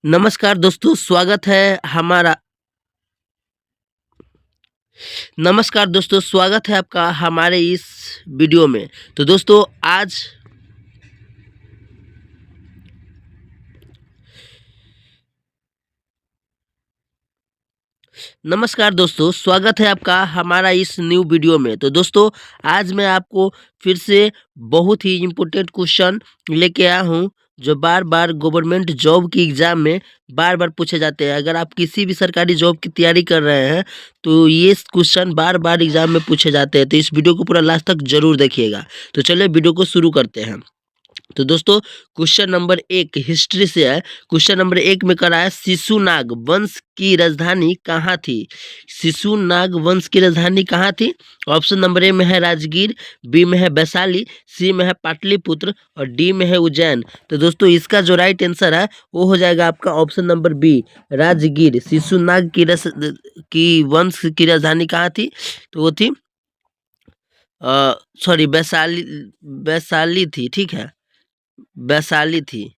नमस्कार दोस्तों, स्वागत है आपका हमारे इस वीडियो में। तो दोस्तों आज नमस्कार दोस्तों, स्वागत है आपका हमारा इस न्यू वीडियो में। तो दोस्तों आज मैं आपको फिर से बहुत ही इम्पोर्टेंट क्वेश्चन लेके आया हूँ, जो बार बार गवर्नमेंट जॉब की एग्ज़ाम में बार बार पूछे जाते हैं। अगर आप किसी भी सरकारी जॉब की तैयारी कर रहे हैं तो ये क्वेश्चन बार बार एग्ज़ाम में पूछे जाते हैं। तो इस वीडियो को पूरा लास्ट तक जरूर देखिएगा। तो चलिए वीडियो को शुरू करते हैं। तो दोस्तों क्वेश्चन नंबर 1 हिस्ट्री से है। क्वेश्चन नंबर 1 में करा है, शिशुनाग वंश की राजधानी कहाँ थी? शिशुनाग वंश की राजधानी कहाँ थी? ऑप्शन नंबर ए में है राजगीर, बी में है वैशाली, सी में है पाटलिपुत्र और डी में है उज्जैन। तो दोस्तों इसका जो राइट आंसर है वो हो जाएगा आपका option number B, Rajgir. Shishunag की वंश की राजधानी कहाँ थी? तो वो थी सॉरी वैशाली थी। ठीक है, वैशाली थी।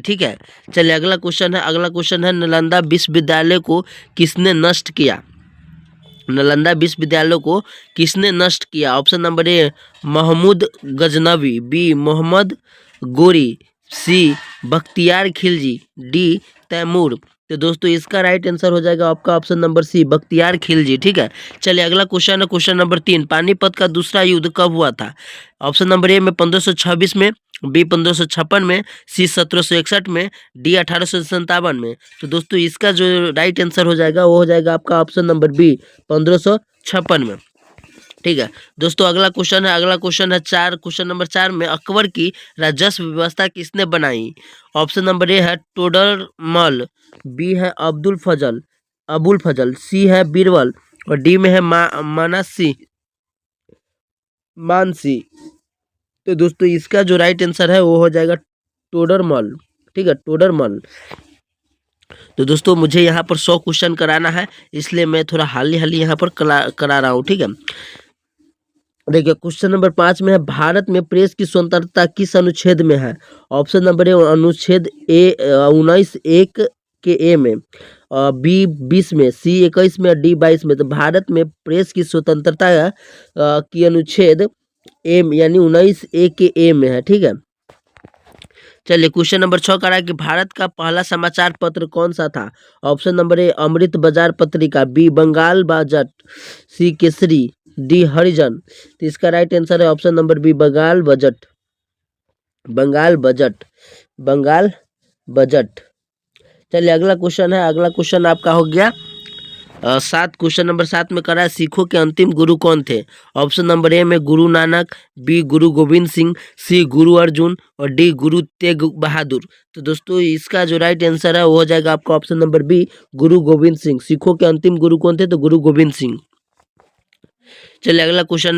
ठीक है, चलिए अगला क्वेश्चन है नालंदा विश्वविद्यालय को किसने नष्ट किया? नालंदा विश्वविद्यालय को किसने नष्ट किया? Option number A Mahmud Ghaznavi, B Mohammad Ghori, C Bakhtiyar Khilji, D Taimur. तो दोस्तों इसका राइट आंसर हो जाएगा आपका option number C, Bakhtiyar Khilji. ठीक है, चलिए अगला क्वेश्चन है क्वेश्चन नंबर 3, पानीपत का दूसरा युद्ध कब हुआ था? ऑप्शन नंबर ए में 1526 में, बी 1556 में, सी 1761 में, डी 1857 में। तो दोस्तों इसका जो राइट आंसर हो जाएगा वो हो जाएगा आपका ऑप्शन नंबर बी, 1556 में। ठीक है दोस्तों अगला क्वेश्चन है क्वेश्चन नंबर 4 में, अकबर की राजस्व व्यवस्था किसने बनाई? ऑप्शन नंबर ए है टोडरमल, बी है अबुल फजल, सी है बीरबल और डी में है मानसी। तो दोस्तों इसका जो राइट आंसर है वो हो जाएगा टोडरमल। ठीक है, टोडरमल। तो दोस्तों मुझे यहाँ पर 100 क्वेश्चन कराना है, इसलिए मैं थोड़ा हाली यहाँ पर करा रहा हूँ। ठीक है, देखिए क्वेश्चन नंबर 5 में है, भारत में प्रेस की स्वतंत्रता किस अनुच्छेद में है? ऑप्शन नंबर ए अनुच्छेद ए 19 1 के ए में, बी 20 में, सी 21 में, डी 22 में। तो भारत में प्रेस की स्वतंत्रता की अनुच्छेद ए यानी 19 ए के ए में है। ठीक है, चलिए क्वेश्चन नंबर 6 करा कि भारत का पहला समाचार पत्र कौन सा था? ऑप्शन नंबर ए Amrita Bazar Patrika, B Bengal budget, C Kesari, D Harijan. तो इसका राइट आंसर है option number B, Bengal budget. चलिए अगला क्वेश्चन आपका हो गया 7। क्वेश्चन नंबर 7 में करा है, सिखों के अंतिम गुरु कौन थे? ऑप्शन नंबर ए में गुरु नानक, बी गुरु गोविंद सिंह, सी गुरु अर्जुन और डी गुरु तेग बहादुर। तो दोस्तों इसका जो राइट आंसर है वो हो जाएगा आपका ऑप्शन नंबर बी, गुरु गोविंद सिंह। सिखों के अंतिम गुरु कौन थे? तो गुरु गोविंद सिंह। चलिए अगला क्वेश्चन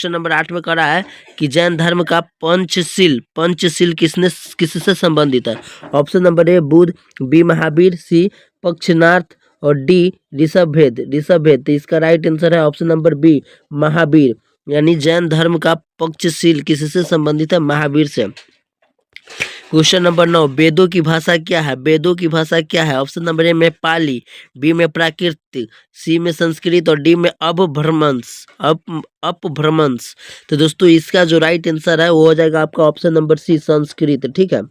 नंबर 8 में करा है कि जैन धर्म का पंचशील किससे संबंधित है? Option number A Buddha, B Mahavir, C पक्षनाथ और डी ऋषभभेद। तो इसका राइट आंसर है ऑप्शन नंबर बी, महावीर। यानी जैन धर्म का पंचशील किससे संबंधित है? महावीर से। क्वेश्चन नंबर 9, वेदों की भाषा क्या है? ऑप्शन नंबर ए में पाली, बी में प्राकृत, सी में संस्कृत और डी में अपभ्रंश। तो दोस्तों इसका जो राइट आंसर है वो हो जाएगा आपका ऑप्शन नंबर सी, संस्कृत। ठीक है,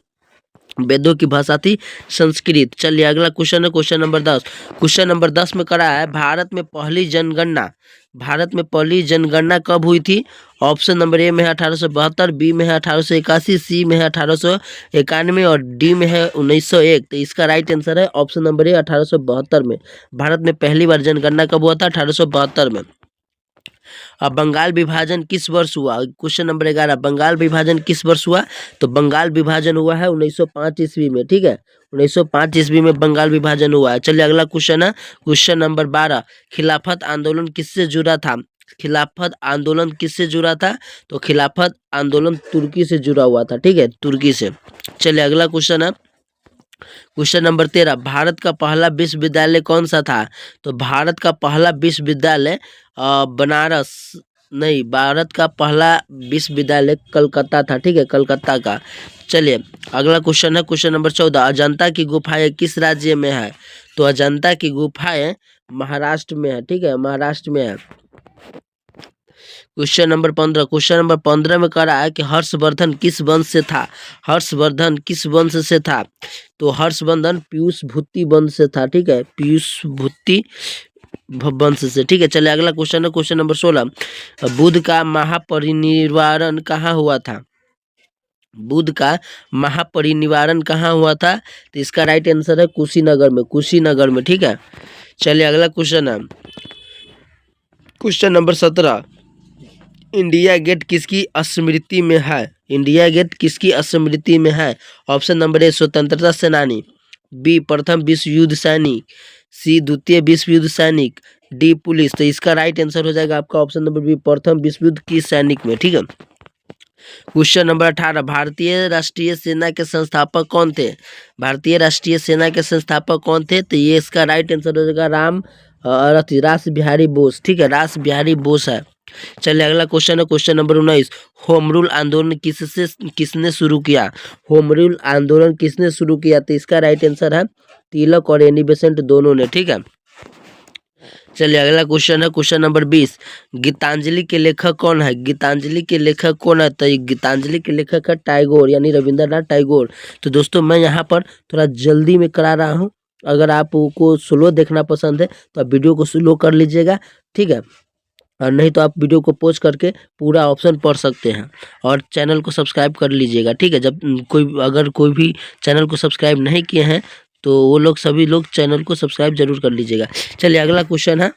वेदों की भाषा थी संस्कृत। चलिए अगला क्वेश्चन है क्वेश्चन नंबर 10 में करा है, भारत में पहली जनगणना कब हुई थी? ऑप्शन नंबर ए में है 1872, बी में है 1881, सी में है 1891 और डी में है 1901। तो इसका राइट आंसर है ऑप्शन नंबर ए, 1872 में। भारत में पहली बार जनगणना कब हुआ था? 1872 में। अब बंगाल विभाजन किस वर्ष हुआ? क्वेश्चन नंबर 11, बंगाल विभाजन किस वर्ष हुआ? तो बंगाल विभाजन हुआ है 1905 ईस्वी में। ठीक है, 1905 ईस्वी में बंगाल विभाजन हुआ है। चलिए अगला क्वेश्चन है क्वेश्चन नंबर 12, खिलाफत आंदोलन किससे जुड़ा था? तो खिलाफत आंदोलन तुर्की से जुड़ा हुआ था। ठीक है, तुर्की से। चलिए अगला क्वेश्चन है क्वेश्चन नंबर 13, भारत का पहला विश्वविद्यालय कौन सा था? तो भारत का पहला विश्वविद्यालय भारत का पहला विश्वविद्यालय कलकत्ता था। ठीक है, कलकत्ता का। चलिए अगला क्वेश्चन है क्वेश्चन नंबर 14। अजंता की गुफाएं किस राज्य में है? तो अजंता की गुफाएं महाराष्ट्र में है, ठीक है, महाराष्ट्र में है। Question number 15। क्वेश्चन नंबर 15 में कह रहा है कि हर्षवर्धन किस वंश से था? हर्षवर्धन किस वंश से था? तो हर्षवर्धन पीयूष भूति वंश से था, ठीक है, पीयूष भूति वंश से, ठीक है। चलिए अगला क्वेश्चन है क्वेश्चन नंबर 16। बुद्ध का महापरिनिर्वाण कहाँ हुआ था? बुद्ध का महापरिनिर्वाण कहाँ हुआ था? तो इसका राइट आंसर है कुशीनगर में, कुशीनगर में, ठीक है। चलिए अगला क्वेश्चन है क्वेश्चन नंबर 17। इंडिया गेट किसकी स्मृति में है? इंडिया गेट किसकी स्मृति में है? ऑप्शन नंबर ए स्वतंत्रता सेनानी, बी प्रथम विश्व युद्ध सैनिक, सी द्वितीय विश्व युद्ध सैनिक, डी पुलिस। तो इसका राइट आंसर हो जाएगा आपका ऑप्शन नंबर बी प्रथम विश्व युद्ध की सैनिक में, ठीक है। Question number 18। भारतीय राष्ट्रीय सेना के संस्थापक कौन थे? भारतीय राष्ट्रीय सेना के संस्थापक कौन थे? तो ये इसका राइट आंसर हो जाएगा रास बिहारी बोस, ठीक है, रास बिहारी बोस है। चलिए अगला क्वेश्चन है क्वेश्चन नंबर 19। होम रूल आंदोलन किसने शुरू किया? होम रूल आंदोलन किसने शुरू किया? तो इसका राइट आंसर है तिलक और एनी बेसेंट दोनों ने, ठीक है। चलिए अगला क्वेश्चन है क्वेश्चन नंबर 20। गीतांजलि के लेखक कौन है? गीतांजलि के लेखक कौन है? तो गीतांजलि के लेखक है टैगोर, यानी रविंद्रनाथ टैगोर। तो दोस्तों मैं यहाँ पर थोड़ा जल्दी में करा रहा हूँ, अगर आपको स्लो देखना पसंद है तो आप वीडियो को स्लो कर लीजिएगा, ठीक है, और नहीं तो आप वीडियो को पॉज करके पूरा ऑप्शन पढ़ सकते हैं। और चैनल को सब्सक्राइब कर लीजिएगा, ठीक है। जब अगर कोई भी चैनल को सब्सक्राइब नहीं किए हैं तो वो लोग सभी लोग चैनल को सब्सक्राइब जरूर कर लीजिएगा। चलिए अगला क्वेश्चन है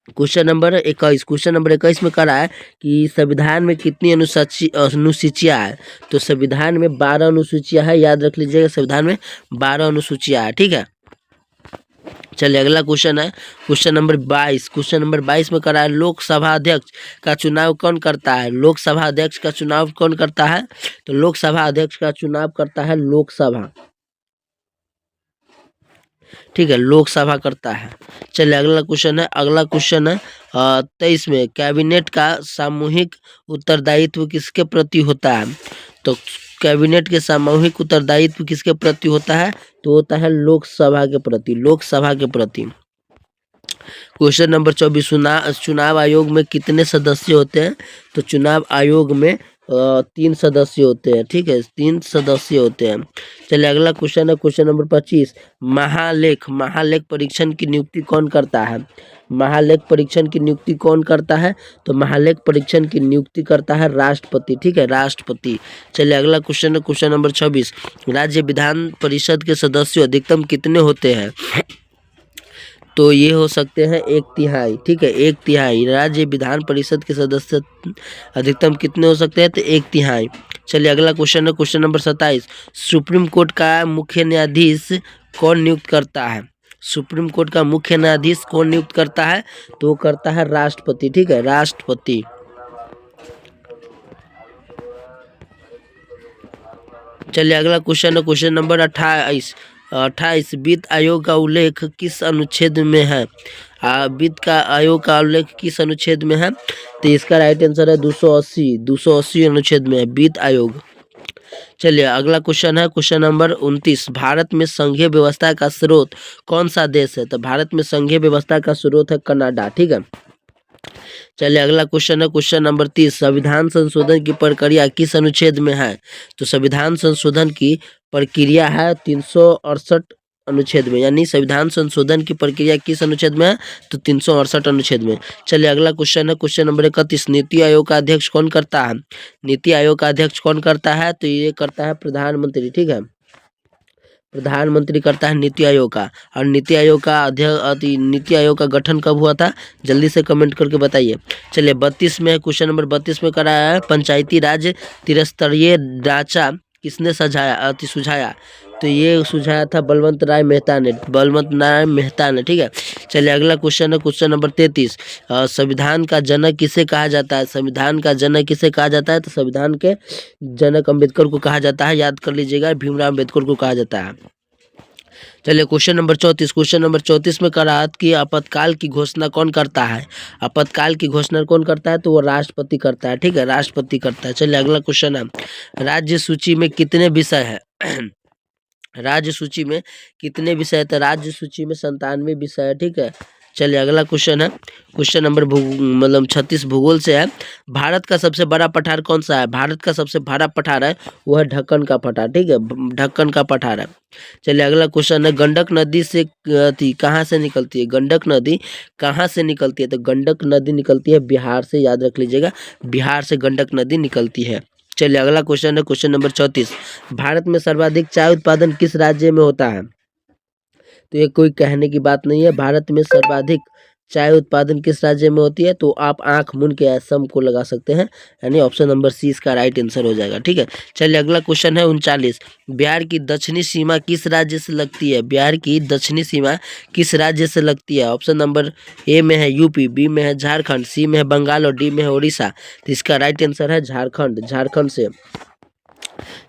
क्वेश्चन नंबर 21। क्वेश्चन नंबर 21 में कह रहा है कि संविधान में कितनी अनुसूचियाँ है? तो संविधान में 12 अनुसूचियाँ है, याद रख लीजिएगा, संविधान में 12 अनुसूचियाँ है, ठीक है। चलिए अगला क्वेश्चन है क्वेश्चन नंबर 22। क्वेश्चन नंबर 22 में कह रहा है लोकसभा अध्यक्ष का चुनाव कौन करता है? लोकसभा अध्यक्ष का चुनाव कौन करता है? तो लोकसभा अध्यक्ष का चुनाव करता है लोकसभा, ठीक है, लोकसभा करता है। चलिए अगला क्वेश्चन है 23 में कैबिनेट का सामूहिक उत्तरदायित्व किसके प्रति होता है? तो कैबिनेट के सामूहिक उत्तरदायित्व किसके प्रति होता है? तो होता है लोकसभा के प्रति, लोकसभा के प्रति। Question number 24। चुनाव आयोग में कितने सदस्य होते हैं? तो चुनाव आयोग में 3 सदस्य होते हैं, ठीक है, 3 सदस्य होते हैं। चलिए अगला क्वेश्चन है क्वेश्चन नंबर 25। महालेख परीक्षण की नियुक्ति कौन करता है? महालेख परीक्षण की नियुक्ति कौन करता है? तो महालेख परीक्षण की नियुक्ति करता है राष्ट्रपति, ठीक है, राष्ट्रपति। चलिए अगला क्वेश्चन है क्वेश्चन नंबर 26। राज्य विधान परिषद के सदस्य अधिकतम कितने होते हैं? तो ये हो सकते हैं 1/3, ठीक है, 1/3। राज्य विधान परिषद के सदस्य अधिकतम कितने हो सकते हैं? तो 1/3। चलिए अगला क्वेश्चन है क्वेश्चन नंबर 27। सुप्रीम कोर्ट का मुख्य न्यायाधीश कौन नियुक्त करता है? सुप्रीम कोर्ट का मुख्य न्यायाधीश कौन नियुक्त करता है? तो वो करता है राष्ट्रपति, ठीक है, राष्ट्रपति। चलिए अगला क्वेश्चन है क्वेश्चन नंबर 28। वित्त आयोग का उल्लेख किस अनुच्छेद में है? वित्त का आयोग का उल्लेख किस अनुच्छेद में है? तो इसका राइट आंसर है 280 अनुच्छेद में है वित्त आयोग। चलिए अगला क्वेश्चन है क्वेश्चन नंबर 29। भारत में संघीय व्यवस्था का स्रोत कौन सा देश है? तो भारत में संघीय व्यवस्था का स्रोत है कनाडा, ठीक है। चलिए अगला क्वेश्चन है क्वेश्चन नंबर 30। संविधान संशोधन की प्रक्रिया किस अनुच्छेद में है? तो संविधान संशोधन की प्रक्रिया है 368 अनुच्छेद में, यानी संविधान संशोधन की प्रक्रिया किस अनुच्छेद में है? तो 368 अनुच्छेद में। चलिए अगला क्वेश्चन है क्वेश्चन नंबर 31। नीति आयोग का अध्यक्ष कौन करता है? नीति आयोग का अध्यक्ष कौन करता है? तो ये करता है प्रधानमंत्री, ठीक है, प्रधानमंत्री करता है नीति आयोग का। और नीति आयोग का गठन कब हुआ था? जल्दी से कमेंट करके बताइए। चलिए 32 में क्वेश्चन नंबर 32 में कराया है पंचायती राज त्रिस्तरीय ढांचा किसने सुझाया? तो ये सुझाया था बलवंत राय मेहता ने, ठीक है। चलिए अगला क्वेश्चन है क्वेश्चन नंबर 33। संविधान का जनक किसे कहा जाता है? संविधान का जनक किसे कहा जाता है? तो संविधान के जनक अम्बेडकर को कहा जाता है, याद कर लीजिएगा, भीमराव अम्बेडकर को कहा जाता है। चलिए क्वेश्चन नंबर 34 में कह रहा कि आपातकाल की घोषणा कौन करता है। आपातकाल की घोषणा कौन करता है, तो वो राष्ट्रपति करता है। ठीक है, राष्ट्रपति करता है। चलिए अगला क्वेश्चन है, राज्य सूची में कितने विषय है। राज्य सूची में कितने विषय है, तो राज्य सूची में 97 विषय है। ठीक है, चलिए अगला क्वेश्चन है, क्वेश्चन नंबर मतलब 36 भूगोल से है। भारत का सबसे बड़ा पठार कौन सा है। भारत का सबसे बड़ा पठार है वो है ढक्कन का पठार। ठीक है, ढक्कन का पठार है। चलिए अगला क्वेश्चन है, गंडक नदी से कहाँ से निकलती है। गंडक नदी कहाँ से निकलती है, तो गंडक नदी निकलती है बिहार से, याद रख लीजिएगा, बिहार से गंडक नदी निकलती है। चलिए अगला क्वेश्चन है, क्वेश्चन नंबर 34, भारत में सर्वाधिक चाय उत्पादन किस राज्य में होता है। तो ये कोई कहने की बात नहीं है। भारत में सर्वाधिक चाय उत्पादन किस राज्य में होती है, तो आप आंख मूंद के असम को लगा सकते हैं, यानी ऑप्शन नंबर सी इसका राइट आंसर हो जाएगा। ठीक है, चलिए अगला क्वेश्चन है 39, बिहार की दक्षिणी सीमा किस राज्य से लगती है। बिहार की दक्षिणी सीमा किस राज्य से लगती है। ऑप्शन नंबर ए में है यूपी, बी में है झारखंड, सी में है बंगाल और डी में है उड़ीसा। तो इसका राइट आंसर है झारखंड, झारखंड से।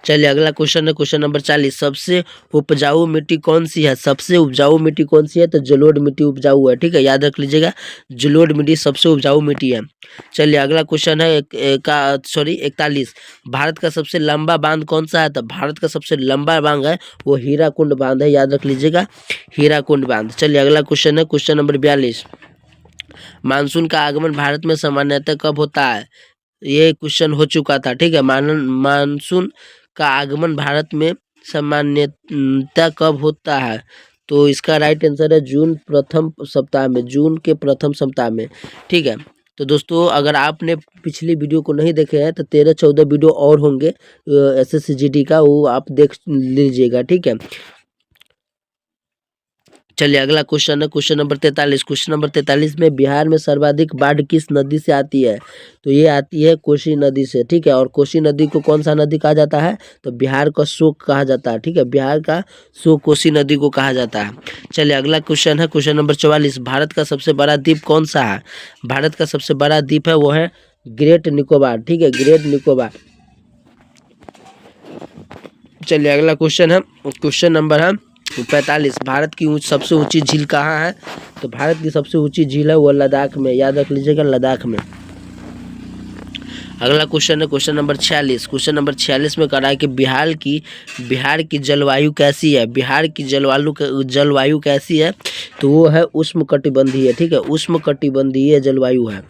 चलिए अगला क्वेश्चन है, क्वेश्चन नंबर 40, सबसे उपजाऊ मिट्टी कौन सी है। सबसे उपजाऊ मिट्टी कौन सी है, तो जलोढ़ मिट्टी उपजाऊ है। ठीक है, याद रख लीजिएगा, जलोढ़ मिट्टी सबसे उपजाऊ मिट्टी है। चलिए अगला क्वेश्चन है 41, भारत का सबसे लंबा बांध कौन सा है। तो भारत का सबसे लंबा बांध है वो हीराकुंड बांध है, याद रख लीजिएगा, हीराकुंड बांध। चलिए अगला क्वेश्चन है, क्वेश्चन नंबर 42, मानसून का आगमन भारत में सामान्यतः कब होता है। ये क्वेश्चन हो चुका था। ठीक है, मानसून का आगमन भारत में सामान्यतः कब होता है, तो इसका राइट आंसर है जून प्रथम सप्ताह में, जून के प्रथम सप्ताह में। ठीक है, तो दोस्तों अगर आपने पिछली वीडियो को नहीं देखे हैं तो 13-14 वीडियो और होंगे SSCGD का, वो आप देख लीजिएगा। ठीक है, चलिए अगला क्वेश्चन है, क्वेश्चन नंबर 43, क्वेश्चन नंबर 43 में बिहार में सर्वाधिक बाढ़ किस नदी से आती है। तो ये आती है कोसी नदी से। ठीक है, और कोसी नदी को कौन सा नदी कहा जाता है, तो बिहार का शोक कहा जाता है। ठीक है, बिहार का शोक कोसी नदी को कहा जाता है। चलिए अगला क्वेश्चन है, क्वेश्चन नंबर 44, भारत का सबसे बड़ा द्वीप कौन सा है। भारत का सबसे बड़ा द्वीप है वो है ग्रेट निकोबार। ठीक है, ग्रेट निकोबार। चलिए अगला क्वेश्चन है, क्वेश्चन नंबर है 45, भारत की सबसे ऊंची झील कहाँ है। तो भारत की सबसे ऊंची झील है वो लद्दाख में, याद रख लीजिएगा, लद्दाख में। अगला क्वेश्चन है, क्वेश्चन नंबर 46, क्वेश्चन नंबर 46 में कह रहा है कि बिहार की जलवायु कैसी है। बिहार की जलवायु कैसी है, तो वो है उष्णकटिबंधीय। ठीक है, उष्णकटिबंधीय जलवायु है।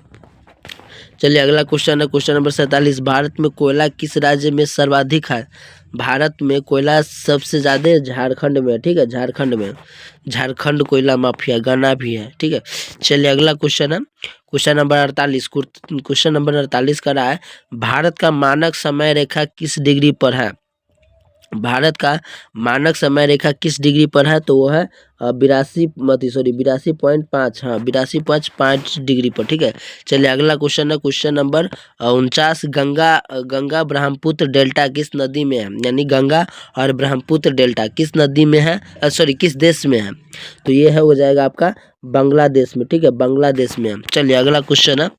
चलिए अगला क्वेश्चन है, क्वेश्चन नंबर 47, भारत में कोयला किस राज्य में सर्वाधिक है। भारत में कोयला सबसे ज़्यादा झारखंड में। ठीक है, झारखंड में, झारखंड कोयला माफिया गाना भी है। ठीक है, चलिए अगला क्वेश्चन है, क्वेश्चन नंबर 48, क्वेश्चन नंबर 48 का रहा है, भारत का मानक समय रेखा किस डिग्री पर है। भारत का मानक समय रेखा किस डिग्री पर है, तो वो है 82.5, हाँ 82.5 डिग्री पर। ठीक है, चलिए अगला क्वेश्चन है, question number 49, Ganga Brahmaputra delta किस नदी में है। यानी गंगा और ब्रह्मपुत्र डेल्टा किस नदी में है, किस देश में है, तो ये है हो जाएगा आपका बांग्लादेश में। ठीक है, बांग्लादेश में है। चलिए अगला क्वेश्चन है,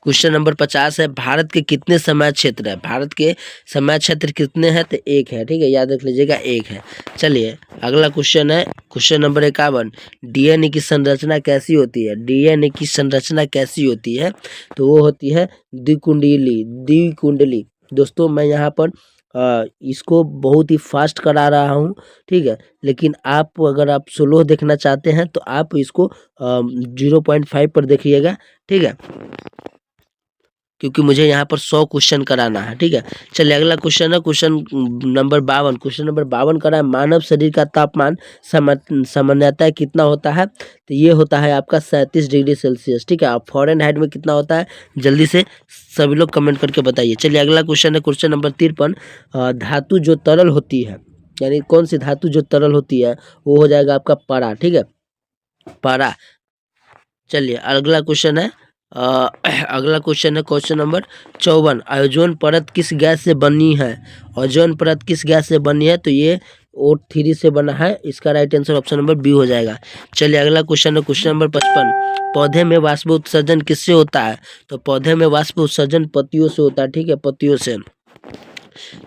क्वेश्चन नंबर 50 है, भारत के कितने समय क्षेत्र है। भारत के समय क्षेत्र कितने हैं, तो 1 है। ठीक है, याद रख लीजिएगा, 1 है। चलिए अगला क्वेश्चन है, क्वेश्चन नंबर 51, DNA की संरचना कैसी होती है। DNA की संरचना कैसी होती है, तो वो होती है द्विकुंडली। दोस्तों मैं यहाँ पर इसको बहुत ही फास्ट करा रहा हूँ। ठीक है, लेकिन आप अगर आप स्लो देखना चाहते हैं तो आप इसको 0.5 पर देखिएगा। ठीक है, क्योंकि मुझे यहाँ पर 100 क्वेश्चन कराना है। ठीक है, चलिए अगला क्वेश्चन है, क्वेश्चन नंबर 52, क्वेश्चन नंबर 52 का है, मानव शरीर का तापमान सामान्यतः कितना होता है, तो ये होता है आपका 37 डिग्री सेल्सियस। ठीक है, आप फ़ारेनहाइट में कितना होता है, जल्दी से सभी लोग कमेंट करके बताइए। चलिए अगला क्वेश्चन है, क्वेश्चन नंबर 53, धातु जो तरल होती है, यानी कौन सी धातु जो तरल होती है, वो हो जाएगा आपका पारा। ठीक है, पारा। चलिए अगला क्वेश्चन है, अगला क्वेश्चन है, क्वेश्चन नंबर 54, ओजोन परत किस गैस से बनी है। ओजोन परत किस गैस से बनी है, तो ये O3 से बना है। इसका right answer option number B हो जाएगा। चलिए अगला क्वेश्चन है, क्वेश्चन नंबर 55, पौधे में वाष्प उत्सर्जन किससे होता है, तो पौधे में वाष्प उत्सर्जन पत्तियों से होता है। ठीक है, पत्तियों से।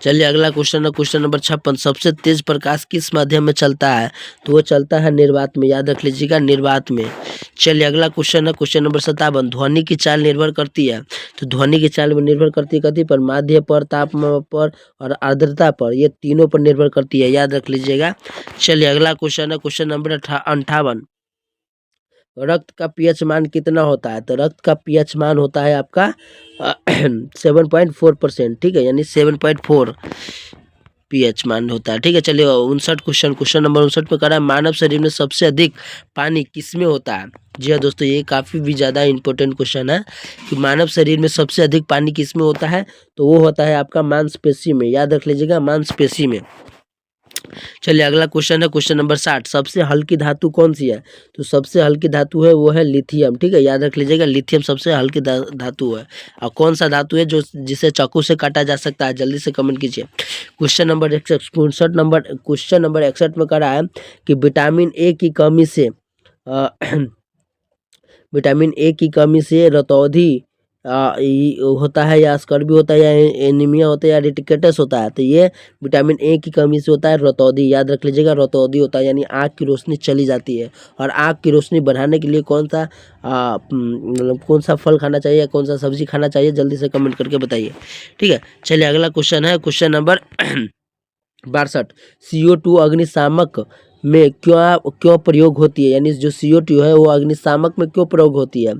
चलिए अगला क्वेश्चन है क्वेश्चन नंबर 56। सबसे तेज प्रकाश किस माध्यम में चलता है? तो वो चलता है निर्वात में, याद रख लीजिएगा, निर्वात में। चलिए अगला क्वेश्चन है क्वेश्चन नंबर 57। ध्वनि की चाल निर्भर करती है, तो ध्वनि की चाल में निर्भर करती है कथी पर? माध्य पर, तापमान पर और आर्द्रता पर, ये तीनों पर निर्भर करती है, याद रख लीजिएगा। चलिए अगला क्वेश्चन है क्वेश्चन नंबर 58। रक्त का पीएच मान कितना होता है? तो रक्त का पीएच मान होता है आपका 7.4%, ठीक है, यानी 7.4 पीएच मान होता है, ठीक है। चलिए 59 क्वेश्चन नंबर 59 में करा है, मानव शरीर में सबसे अधिक पानी किसमें होता है? जी हाँ दोस्तों, ये काफ़ी भी ज़्यादा इंपॉर्टेंट क्वेश्चन है कि मानव शरीर में सबसे अधिक पानी किसमें होता है? तो वो होता है आपका मांसपेशी में, याद रख लीजिएगा, मांसपेशी में। चलिए अगला क्वेश्चन है क्वेश्चन नंबर 60। सबसे हल्की धातु कौन सी है? तो सबसे हल्की धातु है वो है लिथियम, ठीक है, याद रख लीजिएगा, लिथियम सबसे हल्की धातु है। और कौन सा धातु है जो जिसे चाकू से काटा जा सकता है? जल्दी से कमेंट कीजिए। क्वेश्चन नंबर 61 में करा है कि विटामिन ए की कमी से विटामिन ए की कमी से रतौंधी होता है या स्कर्वी होता है या एनीमिया होता है या रिटिकेटस होता है? तो ये विटामिन ए की कमी से होता है रतौंधी, याद रख लीजिएगा, रतौंधी होता है, यानी आँख की रोशनी चली जाती है। और आँख की रोशनी बढ़ाने के लिए कौन सा मतलब कौन सा फल खाना चाहिए या कौन सा सब्जी खाना चाहिए? जल्दी से कमेंट करके बताइए, ठीक है। चलिए अगला क्वेश्चन है क्वेश्चन नंबर 62। CO2 अग्निशामक में क्यों प्रयोग होती है? यानी जो CO2 है वो अग्निशामक में क्यों प्रयोग होती है?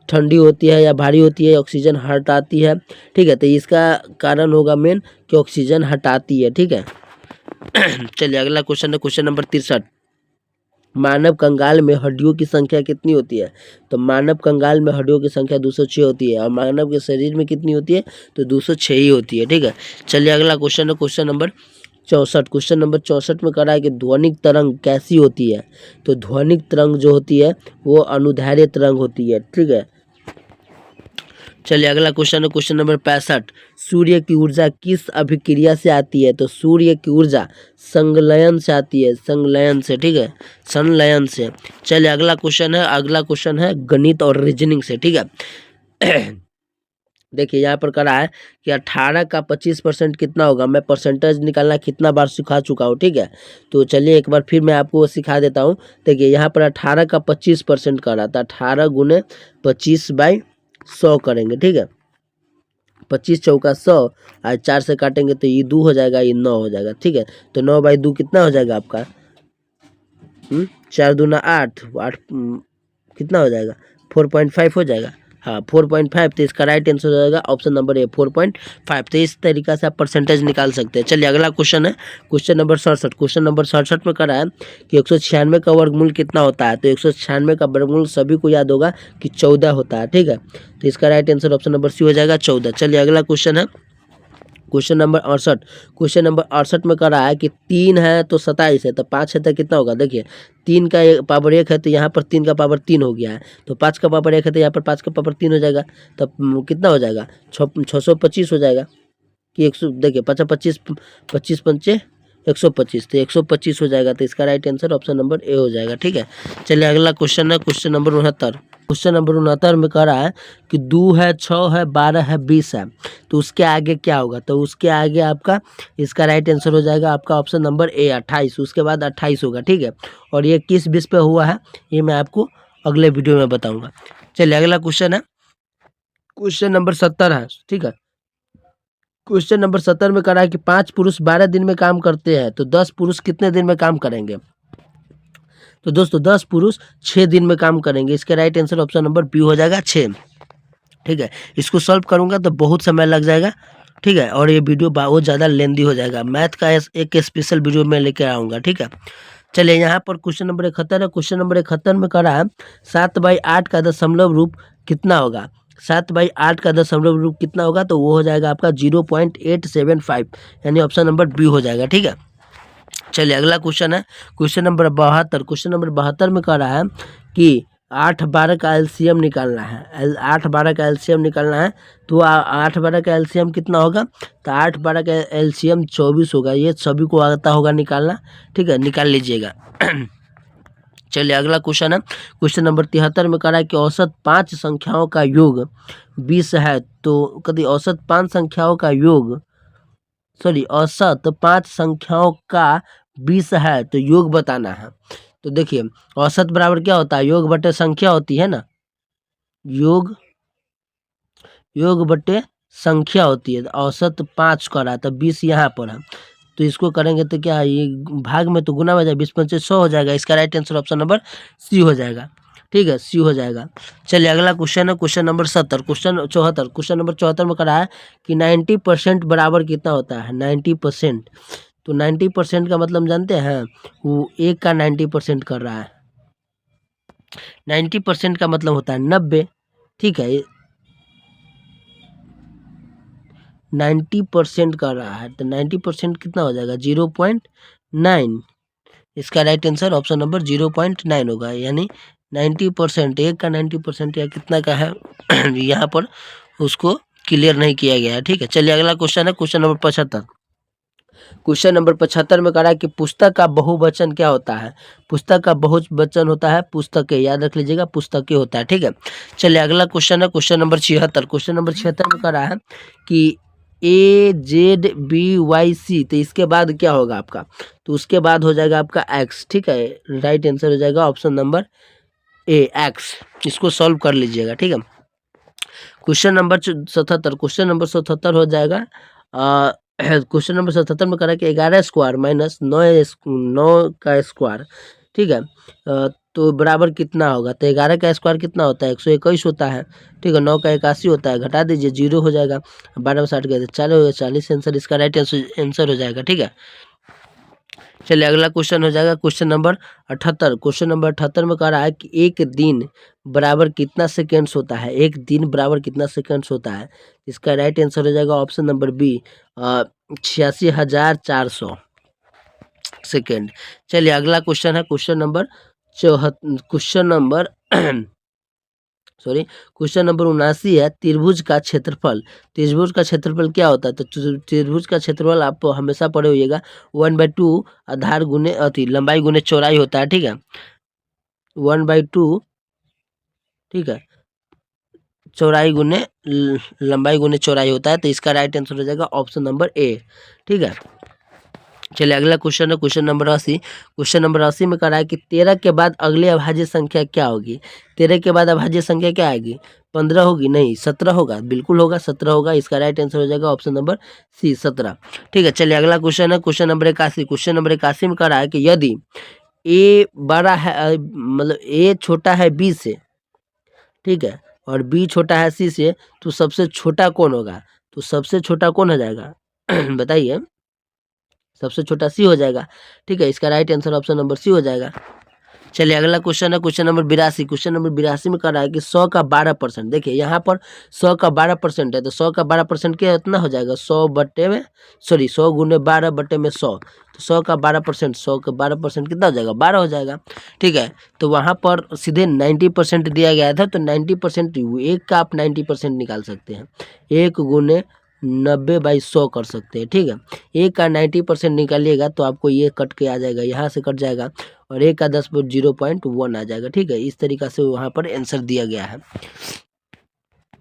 ठंडी होती है या भारी होती है, ऑक्सीजन हटाती है, ठीक है, तो इसका कारण होगा मेन कि ऑक्सीजन हटाती है, ठीक है। चलिए अगला क्वेश्चन है क्वेश्चन नंबर 63। मानव कंगाल में हड्डियों की संख्या कितनी होती है? तो मानव कंगाल में हड्डियों की संख्या 206 होती है। और मानव के शरीर में कितनी होती है? तो 206 ही होती है, ठीक है। चलिए अगला क्वेश्चन है क्वेश्चन नंबर 64। क्वेश्चन नंबर 64 में कहा है कि ध्वनिक तरंग कैसी होती है? तो ध्वनिक तरंग जो होती है वो अनुदैर्ध्य तरंग होती है, ठीक है। चलिए अगला क्वेश्चन है क्वेश्चन नंबर 65। सूर्य की ऊर्जा किस अभिक्रिया से आती है? तो सूर्य की ऊर्जा संलयन से आती है, संलयन से, ठीक है, संलयन से। चलिए अगला क्वेश्चन है गणित और रीजनिंग से, ठीक है। देखिए यहाँ पर करा है कि 18 का 25% कितना होगा? मैं परसेंटेज निकालना कितना बार सिखा चुका हूँ, ठीक है। तो चलिए एक बार फिर मैं आपको वो सिखा देता हूँ। देखिए यहाँ पर 18 का 25% करा था, 18 गुने 25/100 करेंगे, ठीक है। 25 चौका 100, आज 4 से काटेंगे तो ये 2 हो जाएगा, ये 9 हो जाएगा, ठीक है। तो 9/2 कितना हो जाएगा आपका? 4 दूना 8, 8 कितना हो जाएगा? 4.5 हो जाएगा, हाँ 4.5। तो इसका राइट आंसर हो जाएगा ऑप्शन नंबर ए 4.5। तो इस तरीका से आप परसेंटेज निकाल सकते हैं। चलिए अगला क्वेश्चन है क्वेश्चन नंबर 67। क्वेश्चन नंबर 67 में करा है कि 196 का वर्गमूल कितना होता है? तो 196 का वर्गमूल सभी को याद होगा कि 14 होता है, ठीक है। तो इसका right answer option number C हो जाएगा 14। चलिए अगला क्वेश्चन है क्वेश्चन नंबर 68। क्वेश्चन नंबर 68 में कह रहा है कि 3 है तो 27 है, तो 5 है तो कितना होगा? देखिए 3 का पावर 1 है तो यहाँ पर 3 का पावर 3 हो गया है, तो 5 का पावर 1 है तो यहाँ पर 5 का पावर 3 हो जाएगा, तब कितना हो जाएगा? 625 हो जाएगा कि 100। देखिए 25 25 पंचे 125, तो 125 हो जाएगा। तो इसका राइट आंसर ऑप्शन नंबर ए हो जाएगा, ठीक है। चलिए अगला क्वेश्चन है क्वेश्चन नंबर 69। क्वेश्चन नंबर 69 में कह रहा है कि 2 है, 6 है, 12 है, 20 है, तो उसके आगे क्या होगा? तो उसके आगे आपका इसका राइट आंसर हो जाएगा आपका ऑप्शन नंबर ए 28, उसके बाद 28 होगा, ठीक है। और ये किस बेस पे हुआ है ये मैं आपको अगले वीडियो में बताऊंगा। चलिए अगला क्वेश्चन है क्वेश्चन नंबर 70 है, ठीक है। क्वेश्चन नंबर 70 में कह रहा है कि 5 पुरुष 12 दिन में काम करते हैं, तो 10 पुरुष कितने दिन में काम करेंगे? तो दोस्तों 10 पुरुष 6 दिन में काम करेंगे। इसका right answer option number B हो जाएगा 6, ठीक है। इसको सॉल्व करूंगा तो बहुत समय लग जाएगा, ठीक है, और ये वीडियो बहुत ज़्यादा लेंदी हो जाएगा। मैथ का एक स्पेशल वीडियो मैं लेकर आऊँगा, ठीक है। चलिए यहाँ पर क्वेश्चन नंबर 71 है। क्वेश्चन नंबर 71 में कह रहा है 7/8 का दशमलव रूप कितना होगा? 7/8 का दशमलव रूप कितना होगा? तो वो हो जाएगा आपका 0.875, यानी ऑप्शन नंबर बी हो जाएगा, ठीक है। चलिए अगला क्वेश्चन है क्वेश्चन नंबर 72। क्वेश्चन नंबर 72 में कह रहा है कि 8/12 का एलसीएम निकालना है। 8/12 का एलसीएम निकालना है, तो 8/12 का एलसीएम कितना होगा? तो 8/12 का एलसीएम 24 होगा। ये सभी को आता होगा निकालना, ठीक है, निकाल लीजिएगा। चलिए अगला क्वेश्चन है क्वेश्चन नंबर 73 में कह रहा है कि औसत 5 संख्याओं का योग 20 है, तो कभी औसत 5 संख्याओं का योग औसत 5 संख्याओं का 20 है तो योग बताना है। तो देखिए औसत बराबर क्या होता है, योग बटे संख्या होती है ना, योग बटे संख्या होती है। तो औसत 5 का रहा, तो 20 यहाँ पर है, तो इसको करेंगे तो क्या है, ये भाग में तो गुना हो जाएगा, 20 पंचे 100 हो जाएगा। इसका right answer option number C हो जाएगा। ठीक है, सी हो जाएगा। चलिए अगला क्वेश्चन है क्वेश्चन नंबर 70, क्वेश्चन नंबर 74 में करा है कि 90% बराबर कितना होता है, 90%। तो 90% का मतलब जानते हैं, वो एक का 90% कर रहा है। 90% का मतलब होता है 90। ठीक है, 90% कर रहा है, तो 90% कितना हो जाएगा, 0.9। इसका राइट आंसर ऑप्शन नंबर 0.9 होगा, यानी 90%, एक का 90% या कितना का है यहाँ पर उसको क्लियर नहीं किया गया है। ठीक है, चलिए अगला क्वेश्चन है क्वेश्चन नंबर 75। क्वेश्चन नंबर 75 में कह रहा है कि पुस्तक का बहुवचन क्या होता है। पुस्तक का बहुवचन होता है पुस्तकें, याद रख लीजिएगा, पुस्तकें होता है। ठीक है, चलिए अगला क्वेश्चन है क्वेश्चन नंबर 76। क्वेश्चन नंबर 76 में कह रहा है कि AZBYC, तो इसके बाद क्या होगा आपका, तो उसके बाद हो जाएगा आपका एक्स। ठीक है, राइट आंसर हो जाएगा ऑप्शन नंबर ए, एक्स। इसको सॉल्व कर लीजिएगा। ठीक है, क्वेश्चन नंबर 77, क्वेश्चन नंबर 77 हो जाएगा क्वेश्चन नंबर 77 में करा कि 11 स्क्वायर माइनस 9 का स्क्वायर। ठीक है, तो बराबर कितना होगा, तो 11 का स्क्वायर कितना होता है, 121 होता है। ठीक है, 9 का 81 होता है, घटा दीजिए 0 हो जाएगा, 12 में 60 गए 40 आंसर, इसका राइट आंसर हो जाएगा। ठीक है, चलिए अगला क्वेश्चन हो जाएगा क्वेश्चन नंबर 78। क्वेश्चन नंबर 78 में कह रहा है कि एक दिन बराबर कितना सेकेंड्स होता है, एक दिन बराबर कितना सेकेंड्स होता है। इसका राइट आंसर हो जाएगा ऑप्शन नंबर बी, 86,400 सेकेंड। चलिए अगला क्वेश्चन है क्वेश्चन नंबर 79 है, त्रिभुज का क्षेत्रफल। त्रिभुज का क्षेत्रफल क्या होता है, तो त्रिभुज का क्षेत्रफल आप हमेशा पढ़े होइएगा, 1/2 आधार गुने अति लंबाई गुने चौड़ाई होता है। ठीक है, 1/2, ठीक है, चौड़ाई गुने लंबाई गुने चौड़ाई होता है। तो इसका राइट आंसर हो जाएगा ऑप्शन नंबर ए। ठीक है, चलिए अगला क्वेश्चन है क्वेश्चन नंबर 80। क्वेश्चन नंबर 80 में कह रहा है कि 13 के बाद अगली अभाज्य संख्या क्या होगी। 13 के बाद अभाज्य संख्या क्या आएगी, 15 होगी, नहीं 17 होगा, बिल्कुल होगा 17 होगा। इसका राइट आंसर हो जाएगा ऑप्शन नंबर सी, 17। ठीक है, चलिए अगला क्वेश्चन है क्वेश्चन नंबर 81। क्वेश्चन नंबर 81 में कह रहा है कि यदि ए बड़ा है, मतलब ए छोटा है बी से, ठीक है, और बी छोटा है सी से, तो सबसे छोटा कौन होगा, तो सबसे छोटा कौन हो जाएगा बताइए, सबसे छोटा सी हो जाएगा। ठीक है, इसका right answer option number C हो जाएगा। चलिए अगला क्वेश्चन है क्वेश्चन नंबर 82। क्वेश्चन नंबर 82 में कह रहा है कि 100 का 12%, देखिए यहाँ पर 100 का 12% है, तो 100 का 12% क्या इतना हो जाएगा, 100 बट्टे में 100 गुने 12 बट्टे में 100, तो 100 का 12%, 100 का 12% कितना हो जाएगा, 12 हो जाएगा। ठीक है, तो वहाँ पर सीधे 90% दिया गया था, तो 90% एक का आप 90% निकाल सकते हैं, 1 गुने 90/100 कर सकते हैं। ठीक है, एक का 90% निकालिएगा तो आपको ये कट के आ जाएगा, यहाँ से कट जाएगा, और एक का 0.1 आ जाएगा। ठीक है, इस तरीक़ा से वहाँ पर आंसर दिया गया है।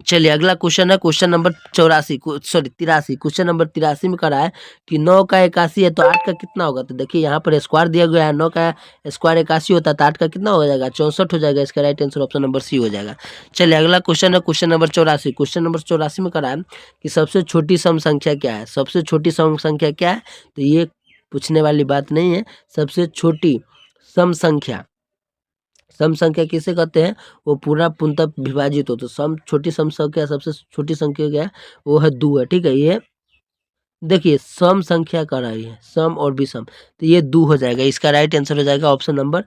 चलिए अगला क्वेश्चन है क्वेश्चन नंबर 83। क्वेश्चन नंबर 83 में कह रहा है कि 9 का 81 है, तो 8 का कितना होगा। तो देखिए यहाँ पर स्क्वायर दिया गया है, 9 का स्क्वायर 81 होता है, तो 8 का कितना हो जाएगा, 64 हो जाएगा। इसका right answer option number C हो जाएगा। चलिए अगला क्वेश्चन है क्वेश्चन नंबर 84। क्वेश्चन नंबर 84 में कह रहा है कि सबसे छोटी सम संख्या क्या है। सबसे छोटी सम संख्या क्या है, तो ये पूछने वाली बात नहीं है। सबसे छोटी सम संख्या, सम संख्या किसे कहते हैं, वो पूरा पूर्णतः विभाजित हो, तो सम छोटी सम संख्या, सबसे छोटी संख्या क्या है, वो है 2 है। ठीक है, ये देखिए सम संख्या कर रही है, सम और विषम, तो ये 2 हो जाएगा। इसका राइट आंसर हो जाएगा ऑप्शन नंबर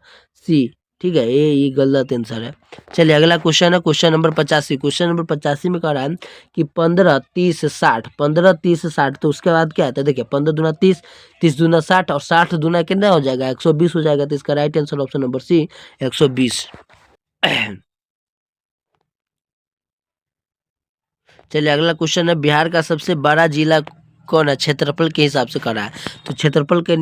सी। ठीक है, ये गलत आंसर है। चलिए अगला क्वेश्चन है क्वेश्चन नंबर 85। क्वेश्चन नंबर 85 में कह रहा है कि 15, 30, 60, 15, 30, 60, तो उसके बाद क्या आता है, देखिए 15 दूना 30, 30 दूना 60, और 60 दूना कितना हो जाएगा, 120 हो जाएगा। तो इसका right answer option number C, 120। चलिए अगला क्वेश्चन है बिहार का सबसे बड़ा जिला कौन है, क्षेत्रफल के हिसाब से करा है, तो क्षेत्रफल के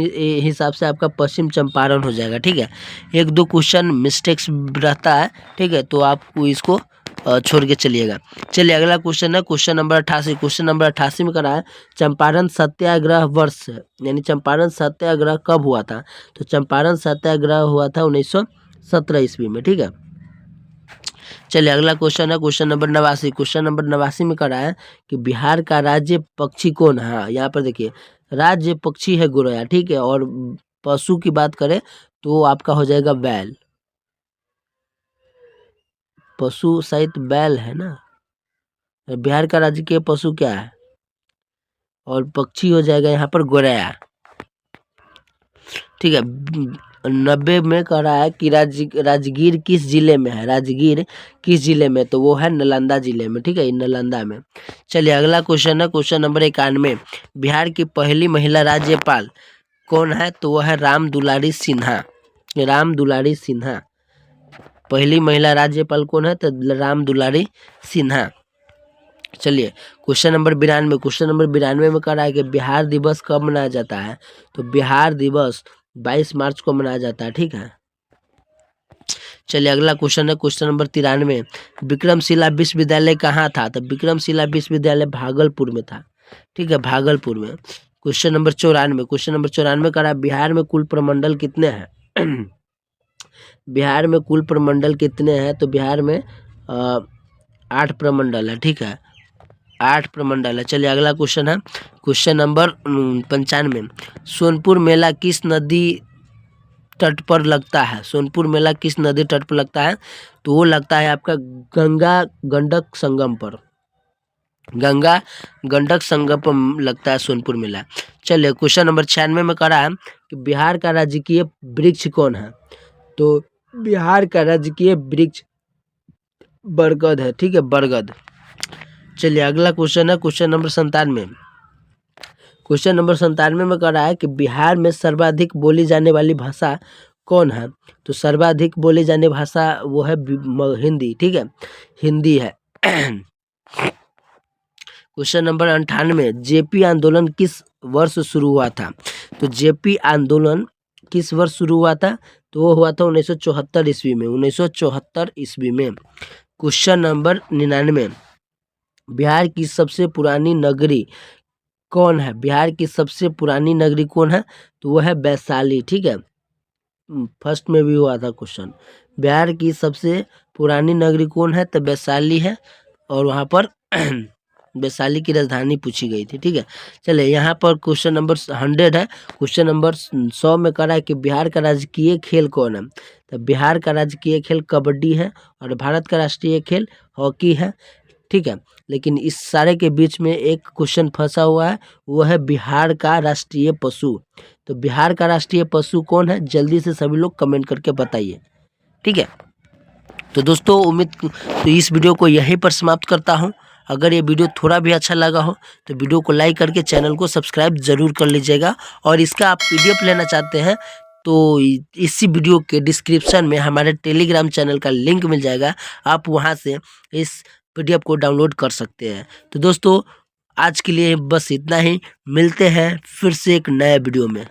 हिसाब से आपका पश्चिम चंपारण हो जाएगा। ठीक है, 1-2 क्वेश्चन मिस्टेक्स रहता है। ठीक है, तो आपको इसको छोड़ के चलिएगा। चलिए अगला क्वेश्चन है क्वेश्चन नंबर 88। क्वेश्चन नंबर 88 में करा है चंपारण सत्याग्रह वर्ष, यानी चंपारण सत्याग्रह कब हुआ था? तो चंपारण सत्याग्रह हुआ था 1917 ईस्वी में, ठीक है। चलिए अगला क्वेश्चन है क्वेश्चन नंबर 89। क्वेश्चन नंबर 89 में करा है कि बिहार का राज्य पक्षी कौन है? हाँ, यहाँ पर देखिए राज्य पक्षी है गोरैया, ठीक है। और पशु की बात करें तो आपका हो जाएगा बैल, पशु सहित बैल है ना। बिहार का राज्य के पशु क्या है? और पक्षी हो जाएगा यहाँ पर गोरैया, ठीक है। 90 में कह रहा है कि राजगीर किस जिले में है? राजगीर किस जिले में? तो वो है नालंदा जिले में, ठीक है, नालंदा में। चलिए अगला क्वेश्चन है क्वेश्चन नंबर 91। बिहार की पहली महिला राज्यपाल कौन है? तो वो है राम दुलारी सिन्हा, राम दुलारी सिन्हा। पहली महिला राज्यपाल कौन है? तो राम दुलारी सिन्हा। चलिए क्वेश्चन नंबर 92। क्वेश्चन नंबर 92 में कह रहा है कि बिहार दिवस कब मनाया जाता है? तो बिहार दिवस 22 मार्च को मनाया जाता है, ठीक है। चलिए अगला क्वेश्चन है क्वेश्चन नंबर 93। विक्रमशिला विश्वविद्यालय कहाँ था? तो विक्रमशिला विश्वविद्यालय भागलपुर में था, ठीक है, भागलपुर में। Question number 94। क्वेश्चन नंबर 94 कह रहा है बिहार में कुल प्रमंडल कितने हैं? बिहार में कुल प्रमंडल कितने हैं? तो बिहार में 8 प्रमंडल है, ठीक है, 8 प्रमंडल है। चलिए अगला क्वेश्चन है क्वेश्चन नंबर 95। सोनपुर मेला किस नदी तट पर लगता है? सोनपुर मेला किस नदी तट पर लगता है? तो वो लगता है आपका गंगा गंडक संगम पर, गंगा गंडक संगम पर लगता है सोनपुर मेला। चलिए क्वेश्चन नंबर 96 में कह रहा है कि बिहार का राजकीय वृक्ष कौन है? तो बिहार का राजकीय वृक्ष बरगद है, ठीक है, बरगद। चलिए अगला क्वेश्चन है क्वेश्चन नंबर 97। क्वेश्चन नंबर 97 में कह रहा है कि बिहार में सर्वाधिक बोली जाने वाली भाषा कौन है? तो सर्वाधिक बोली जाने भाषा वो है हिंदी, ठीक है, हिंदी है। Question number 98। जेपी आंदोलन किस वर्ष शुरू हुआ था? तो जेपी आंदोलन किस वर्ष शुरू हुआ था? तो वो हुआ था 1974 ईस्वी में, 1974 ईस्वी में। Question number 99। बिहार की सबसे पुरानी नगरी कौन है? बिहार की सबसे पुरानी नगरी कौन है? तो वो है वैशाली, ठीक है, फर्स्ट में भी हुआ था क्वेश्चन। बिहार की सबसे पुरानी नगरी कौन है? तो वैशाली है, और वहाँ पर वैशाली की राजधानी पूछी गई थी, ठीक है। चलिए यहाँ पर क्वेश्चन नंबर 100 है। क्वेश्चन नंबर 100 में कह रहा है कि बिहार का राजकीय खेल कौन है? तो बिहार का राजकीय खेल कबड्डी है, और भारत का राष्ट्रीय खेल हॉकी है, ठीक है। लेकिन इस सारे के बीच में एक क्वेश्चन फंसा हुआ है, वो है बिहार का राष्ट्रीय पशु। तो बिहार का राष्ट्रीय पशु कौन है? जल्दी से सभी लोग कमेंट करके बताइए, ठीक है। तो दोस्तों तो इस वीडियो को यहीं पर समाप्त करता हूं। अगर ये वीडियो थोड़ा भी अच्छा लगा हो तो वीडियो को लाइक करके चैनल को सब्सक्राइब जरूर कर लीजिएगा, और इसका आप PDF लेना चाहते हैं तो इसी वीडियो के डिस्क्रिप्शन में हमारे टेलीग्राम चैनल का लिंक मिल जाएगा, आप वहां से इस PDF को डाउनलोड कर सकते हैं। तो दोस्तों आज के लिए बस इतना ही, मिलते हैं फिर से एक नया वीडियो में।